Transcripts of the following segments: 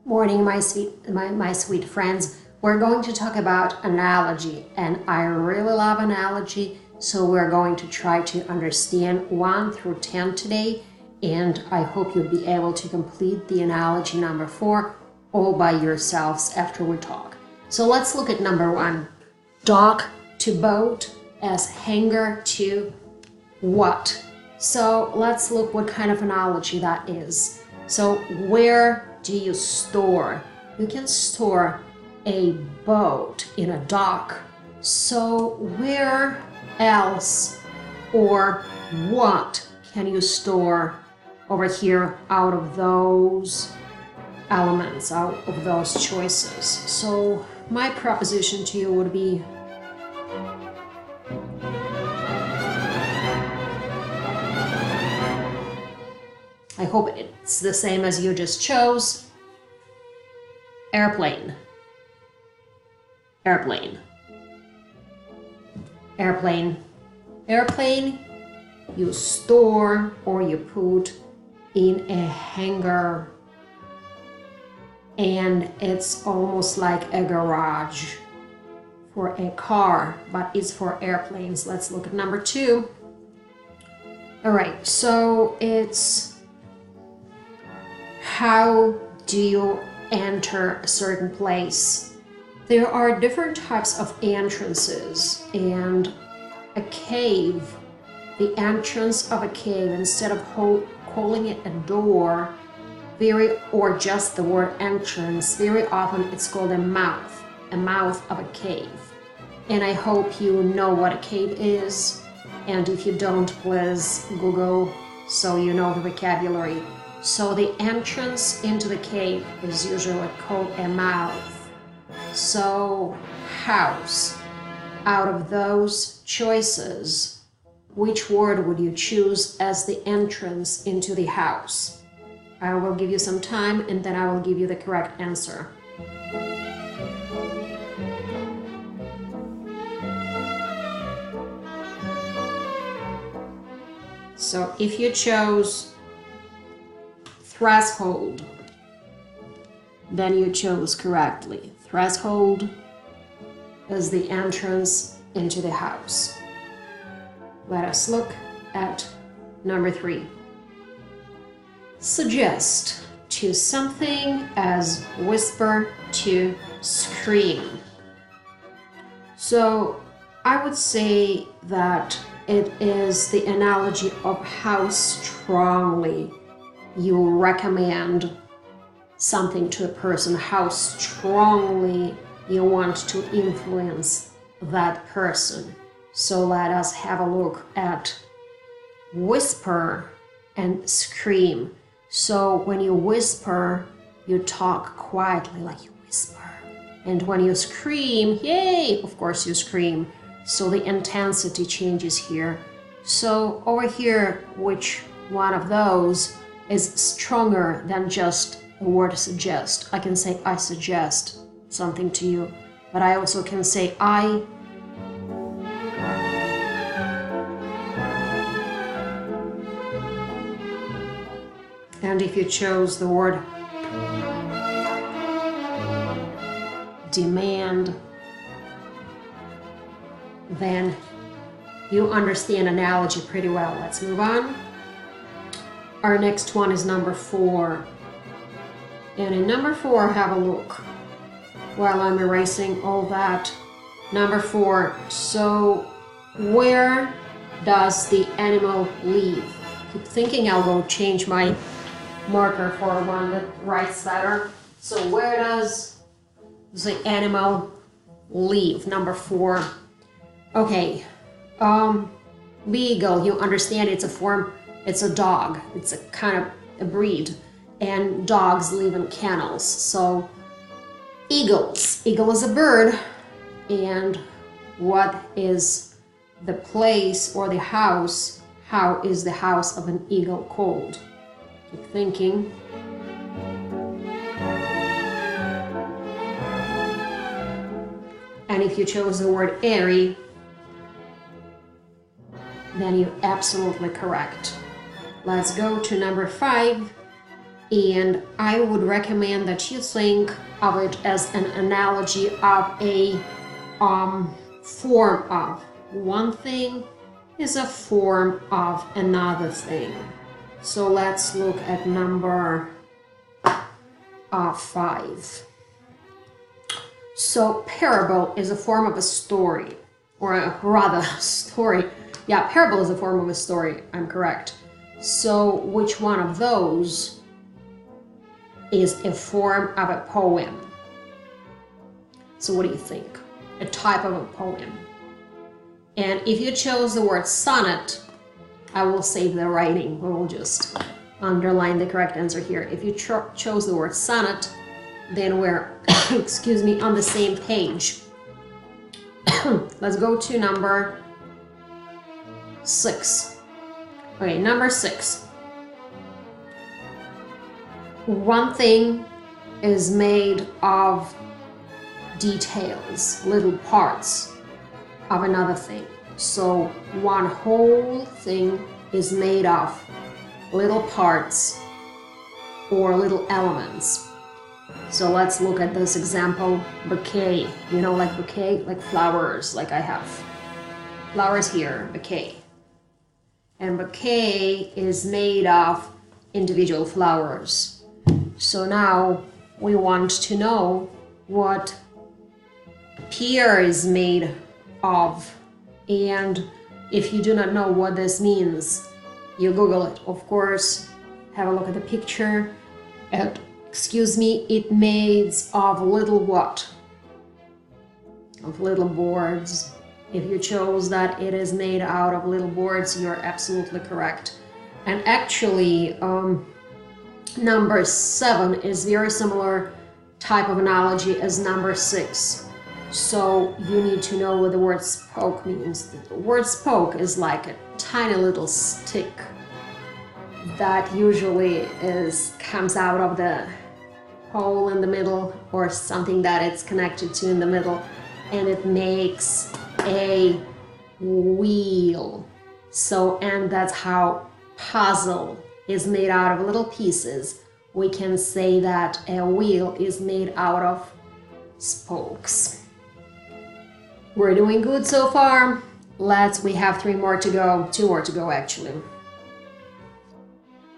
Morning, my sweet friends. We're going to talk about analogy, and I really love analogy, so we're going to try to understand 1 through 10 today, and I hope you'll be able to complete the analogy number 4 all by yourselves after we talk. So let's look at number 1. Dock to boat as hanger to what? So let's look what kind of analogy that is. So where do you store? You can store a boat in a dock. So where else or what can you store over here out of those elements, out of those choices? So my proposition to you would be I hope it's the same as you just chose. Airplane. Airplane. Airplane. Airplane you store or you put in a hangar, and it's almost like a garage for a car, but it's for airplanes. Let's look at number 2. All right, so it's how do you enter a certain place? There are different types of entrances, and a cave, the entrance of a cave, instead of calling it a door, or just the word entrance, very often it's called a mouth of a cave. And I hope you know what a cave is, and if you don't, please Google so you know the vocabulary. So the entrance into the cave is usually called a mouth. So house. Out of those choices, which word would you choose as the entrance into the house? I will give you some time and then I will give you the correct answer. So if you chose threshold, then you chose correctly. Threshold is the entrance into the house. Let us look at number 3. Suggest to something as whisper to scream. So I would say that it is the analogy of how strongly you recommend something to a person, how strongly you want to influence that person. So let us have a look at whisper and scream. So when you whisper, you talk quietly, like you whisper. And when you scream, yay, of course you scream. So the intensity changes here. So over here, which one of those is stronger than just the word suggest? I can say I suggest something to you, but I also can say I. And if you chose the word demand, then you understand analogy pretty well. Let's move on. Our next one is number 4. And in number 4, have a look while I'm erasing all that. Number 4, so where does the animal live? Keep thinking I'll go change my marker for one that writes better. So where does the animal live? Number 4. Okay, beagle, you understand it's a form, it's a dog, it's a kind of a breed, and dogs live in kennels. So eagles, eagle is a bird, and what is the place or the house? How is the house of an eagle called? Keep thinking. And if you chose the word airy, then you're absolutely correct. Let's go to number 5. And I would recommend that you think of it as an analogy of a form of one thing is a form of another thing. So let's look at number 5. So parable is a form of a story, or rather story. Yeah, parable is a form of a story, I'm correct. So which one of those is a form of a poem? So what do you think? A type of a poem. And if you chose the word sonnet, I will save the writing. We will just underline the correct answer here. If you chose the word sonnet, then we're, excuse me, on the same page. Let's go to number 6. Okay, number 6. One thing is made of details, little parts of another thing. So one whole thing is made of little parts or little elements. So let's look at this example, bouquet. You know, like bouquet, like flowers, like I have flowers here, bouquet. And bouquet is made of individual flowers. So now we want to know what pear is made of. And if you do not know what this means, you Google it. Of course, have a look at the picture. And, excuse me, it made of little what? Of little boards. If you chose that it is made out of little boards, you're absolutely correct. And actually, number 7 is very similar type of analogy as number 6. So you need to know what the word spoke means. The word spoke is like a tiny little stick that usually comes out of the hole in the middle or something that it's connected to in the middle, and it makes a wheel. So, and that's how puzzle is made out of little pieces. We can say that a wheel is made out of spokes. We're doing good so far. We have 3 more to go, 2 more to go actually.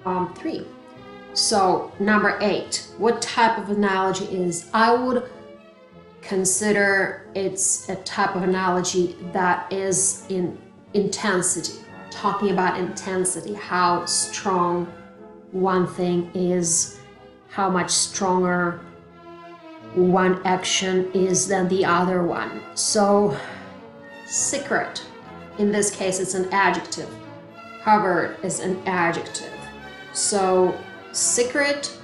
3. So number 8, what type of analogy is? I would consider it's a type of analogy that is in intensity, talking about intensity, how strong one thing is, how much stronger one action is than the other one. So secret, in this case it's an adjective. Covered is an adjective. So secret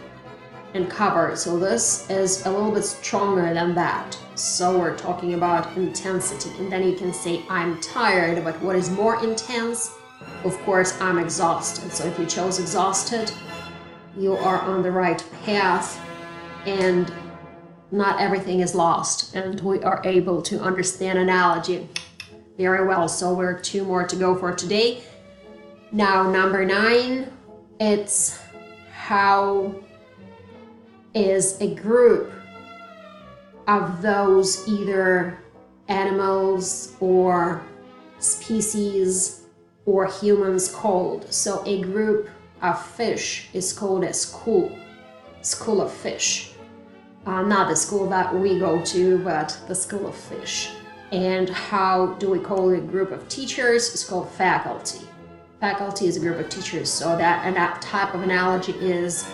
and covered, so this is a little bit stronger than that. So we're talking about intensity. And then you can say I'm tired, but what is more intense? Of course, I'm exhausted. So if you chose exhausted, you are on the right path, and not everything is lost, and we are able to understand analogy very well. So we're 2 more to go for today. Now number 9, it's how is a group of those either animals or species or humans called. So a group of fish is called a school of fish. Not the school that we go to, but the school of fish. And how do we call a group of teachers? It's called faculty. Faculty is a group of teachers. So that type of analogy is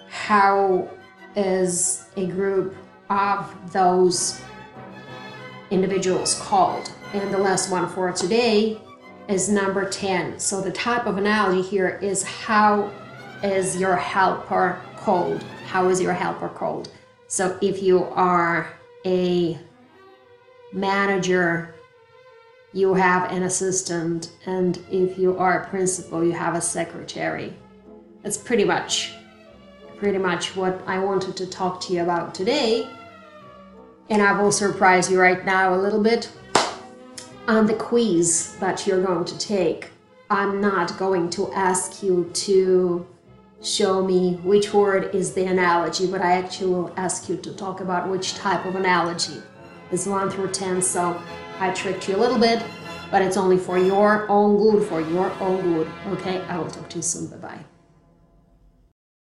how is a group of those individuals called. And the last one for today is number 10. So the type of analogy here is how is your helper called? How is your helper called? So if you are a manager, you have an assistant, and if you are a principal, you have a secretary. That's pretty much what I wanted to talk to you about today. And I will surprise you right now a little bit on the quiz that you're going to take. I'm not going to ask you to show me which word is the analogy, but I actually will ask you to talk about which type of analogy is 1 through 10. So I tricked you a little bit, but it's only for your own good, okay? I will talk to you soon. Bye-bye.